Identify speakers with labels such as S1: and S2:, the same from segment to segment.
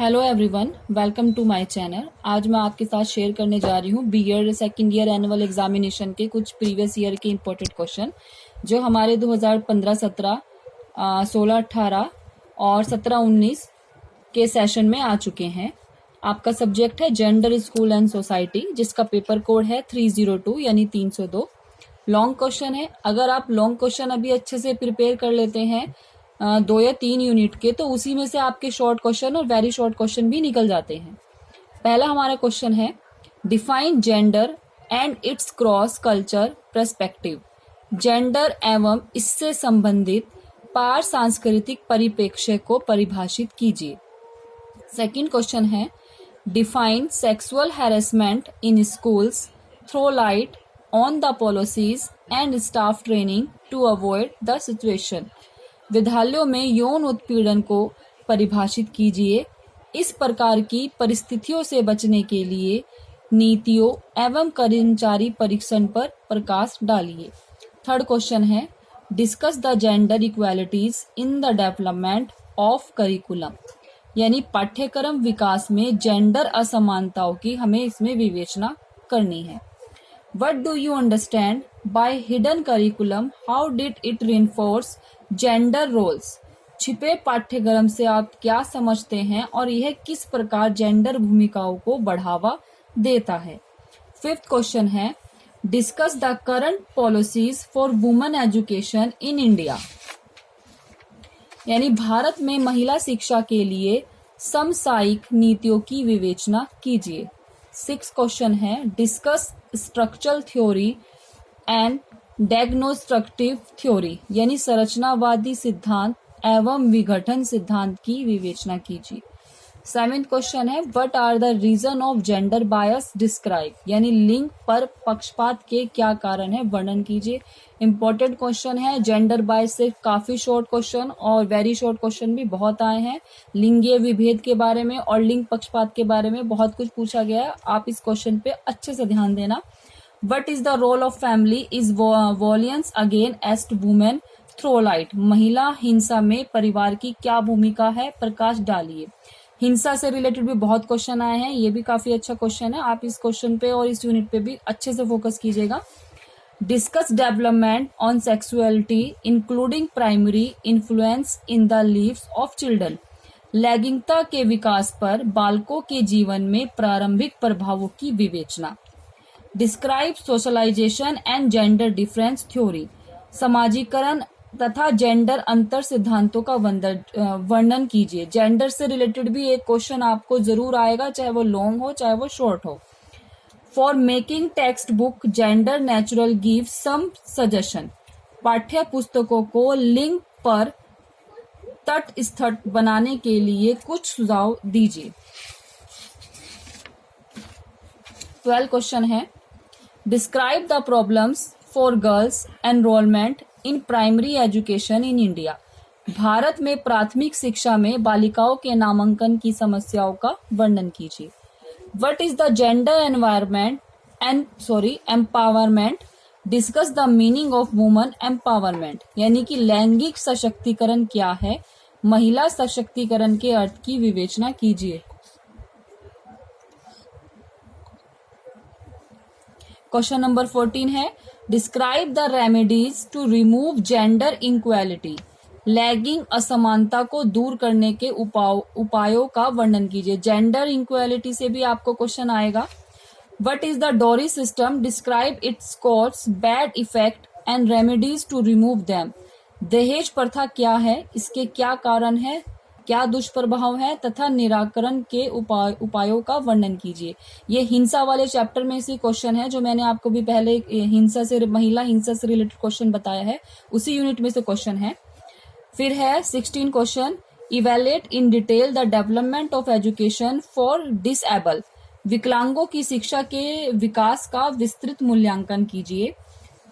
S1: Hello everyone, welcome to my channel. आज मैं आपके साथ शेयर करने जा रही हूँ BEd second year annual examination के कुछ प्रीवियस ईयर के इम्पोर्टेंट क्वेश्चन जो हमारे 2015-17, 16-18 और 17-19 के सेशन में आ चुके हैं। आपका सब्जेक्ट है जेंडर, स्कूल एंड सोसाइटी, जिसका पेपर कोड है 302 यानी 302। लॉन्ग क्वेश्चन है। अगर आप लॉन्ग क्वेश्चन अभी अच्छे से प्रिपेयर कर लेते हैं 2 या 3 यूनिट के, तो उसी में से आपके शॉर्ट क्वेश्चन और वेरी शॉर्ट क्वेश्चन भी निकल जाते हैं। पहला हमारा क्वेश्चन है, define gender and its cross culture perspective. Gender एवं इससे संबंधित पार सांस्कृतिक परिप्रेक्ष्य को परिभाषित कीजिए। सेकंड क्वेश्चन है, define sexual harassment in schools, throw light on the policies and staff training to avoid the situation. विद्यालयों में यौन उत्पीड़न को परिभाषित कीजिए। इस प्रकार की परिस्थितियों से बचने के लिए नीतियों एवं कर्मचारी परीक्षण पर प्रकाश डालिए। थर्ड क्वेश्चन है, discuss the gender equalities in the development of curriculum, यानी पाठ्यक्रम विकास में जेंडर असमानताओं की हमें इसमें विवेचना करनी है। What do you understand by hidden curriculum? How did it reinforce gender roles? छिपे पाठ्यक्रम से आप क्या समझते हैं और यह किस प्रकार जेंडर भूमिकाओं को बढ़ावा देता है। फिफ्थ क्वेश्चन है, discuss the current policies for women education in India, यानी भारत में महिला शिक्षा के लिए समसामयिक नीतियों की विवेचना कीजिए। सिक्स क्वेश्चन है, discuss structural theory and deconstructive theory, यानी संरचनावादी सिद्धांत एवं विघटन सिद्धांत की विवेचना कीजिए। सेवेंथ क्वेश्चन है, what are the reason of gender bias describe, यानी लिंग पर पक्षपात के क्या कारण है, वर्णन कीजिए। इंपॉर्टेंट क्वेश्चन है। जेंडर बायस से काफी शॉर्ट क्वेश्चन और वेरी शॉर्ट क्वेश्चन भी बहुत आए हैं। लिंगीय विभेद के बारे में और लिंग पक्षपात के बारे में बहुत कुछ पूछा गया है। आप इस क्वेश्चन पे अच्छे से ध्यान देना। What is the role of family is violence against women throw light, महिला हिंसा में परिवार की क्या भूमिका है, प्रकाश डालिए। हिंसा से रिलेटेड भी बहुत क्वेश्चन आए हैं, ये भी काफी अच्छा क्वेश्चन है। आप इस क्वेश्चन पे और इस यूनिट पे भी अच्छे से फोकस कीजिएगा। Discuss development on sexuality including primary influence in the lives of children, लैंगिकता के विकास पर बालकों के जीवन में प्रारंभिक प्रभावों की विवेचना। Describe socialisation and gender difference theory, समाजीकरण तथा जेंडर अंतर सिद्धांतों का वर्णन कीजिए। जेंडर से रिलेटेड भी एक क्वेश्चन आपको जरूर आएगा, चाहे वो लॉन्ग हो चाहे वो शॉर्ट हो। For making text book gender natural give some suggestion, पाठ्य पुस्तकों को लिंग पर तटस्थ बनाने के लिए कुछ सुझाव दीजिए। 12 क्वेश्चन है, describe the problems for girls enrolment in primary education in India, Bharat में प्राथमिक शिक्षा में बालिकाओं के नामांकन की समस्याओं का वर्णन कीजिए। What is the gender empowerment, discuss the meaning of woman empowerment, यानी कि लैंगिक सशक्तिकरण क्या है, महिला सशक्तिकरण के अर्थ की विवेचना कीजिए। क्वेश्चन नंबर 14 है, describe the remedies to remove gender inequality, लैगिंग असमानता को दूर करने के उपायों का वर्णन कीजिए। जेंडर इनक्वालिटी से भी आपको क्वेश्चन आएगा। What is the dowry system, describe its cause, bad effect and remedies to remove them, दहेज प्रथा क्या है, इसके क्या कारण है, क्या दुष्प्रभाव है तथा निराकरण के उपायों का वर्णन कीजिए। ये हिंसा वाले चैप्टर में से क्वेश्चन है जो मैंने आपको भी पहले महिला हिंसा से रिलेटेड क्वेश्चन बताया है, उसी यूनिट में से क्वेश्चन है। फिर है 16 question, evaluate in detail the development of education for disable, विकलांगों की शिक्षा के विकास का विस्तृत मूल्यांकन कीजिए।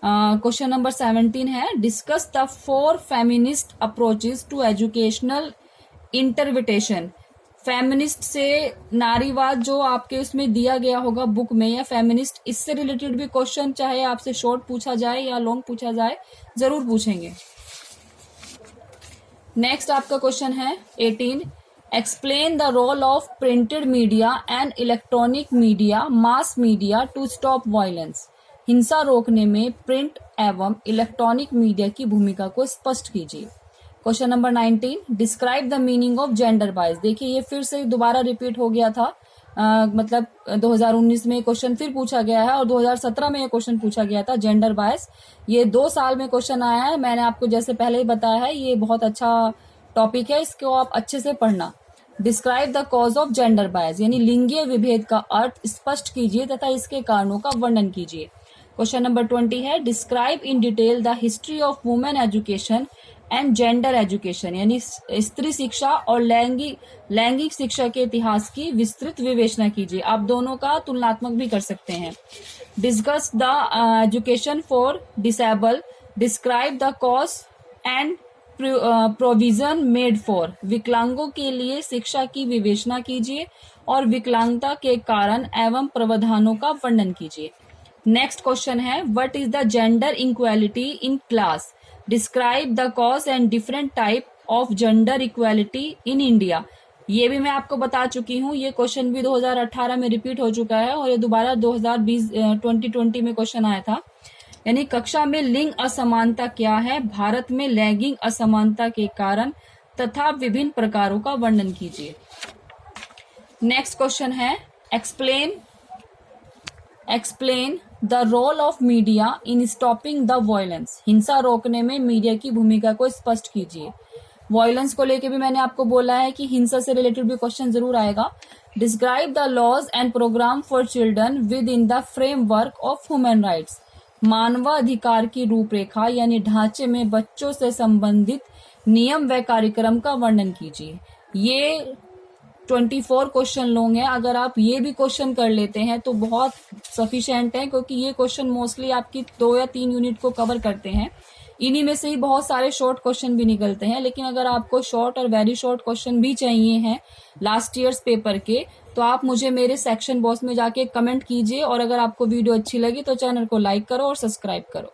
S1: क्वेश्चन नंबर 17 है, discuss the 4 feminist approaches to educational interpretation, feminist से नारीवाद जो आपके उसमें दिया गया होगा बुक में, या फेमिनिस्ट, इससे रिलेटेड भी क्वेश्चन चाहे आपसे शॉर्ट पूछा जाए या लॉन्ग पूछा जाए जरूर पूछेंगे। नेक्स्ट आपका क्वेश्चन है 18, explain the role of printed media and electronic media mass media to stop violence. हिंसा रोकने में प्रिंट एवं इलेक्ट्रॉनिक मीडिया की भूमिका को स्पष्ट कीजिए। Question number 19, describe the meaning of gender बायस। देखिए ये फिर से दोबारा रिपीट हो गया था, मतलब 2019 में क्वेश्चन फिर पूछा गया है और 2017 में ये क्वेश्चन पूछा गया था जेंडर बायस। ये 2 साल में क्वेश्चन आया है। मैंने आपको जैसे पहले ही बताया है, ये बहुत अच्छा टॉपिक है, इसको आप अच्छे से पढ़ना। Describe the cause of gender बायस, यानी लिंगीय विभेद का अर्थ स्पष्ट कीजिए तथा इसके कारणों का वर्णन कीजिए। क्वेश्चन नंबर 20 है, describe in detail the history of women education and gender education, यानी स्त्री शिक्षा और लैंगिक शिक्षा के इतिहास की विस्तृत विवेचना कीजिए। आप दोनों का तुलनात्मक भी कर सकते हैं। Discuss the education for disable, describe the cost and provision made for, विकलांगों के लिए शिक्षा की विवेचना कीजिए और विकलांगता के कारण एवं प्रावधानों का वर्णन कीजिए। नेक्स्ट क्वेश्चन है, what is the gender equality in class, describe the cause and different type of gender equality in India. ये भी मैं आपको बता चुकी हूँ, ये क्वेश्चन भी 2018 में रिपीट हो चुका है और ये दोबारा 2020 में क्वेश्चन आया था। यानी कक्षा में लिंग असमानता क्या है, भारत में लैंगिक असमानता के कारण तथा विभिन्न प्रकारों का वर्णन कीजिए। नेक्स्ट क्वेश्चन है, explain the role of media in stopping the violence, हिंसा रोकने में मीडिया की भूमिका को स्पष्ट कीजिए। वायलेंस को लेके भी मैंने आपको बोला है कि हिंसा से रिलेटेड भी क्वेश्चन जरूर आएगा। Describe the laws and programme for children within the framework of human rights, मानवाधिकार की रूपरेखा यानी ढांचे में बच्चों से संबंधित नियम व कार्यक्रम का वर्णन कीजिए। ये 24 क्वेश्चन लॉन्ग है। अगर आप ये भी क्वेश्चन कर लेते हैं तो बहुत सफिशिएंट है, क्योंकि ये क्वेश्चन मोस्टली आपकी 2 या 3 यूनिट को कवर करते हैं। इन्हीं में से ही बहुत सारे शॉर्ट क्वेश्चन भी निकलते हैं, लेकिन अगर आपको शॉर्ट और वेरी शॉर्ट क्वेश्चन भी चाहिए हैं लास्ट ईयर्स पेपर के, तो आप मुझे मेरे सेक्शन बॉक्स में जाके कमेंट कीजिए और अगर आपको वीडियो अच्छी लगी तो चैनल को लाइक करो और सब्सक्राइब करो।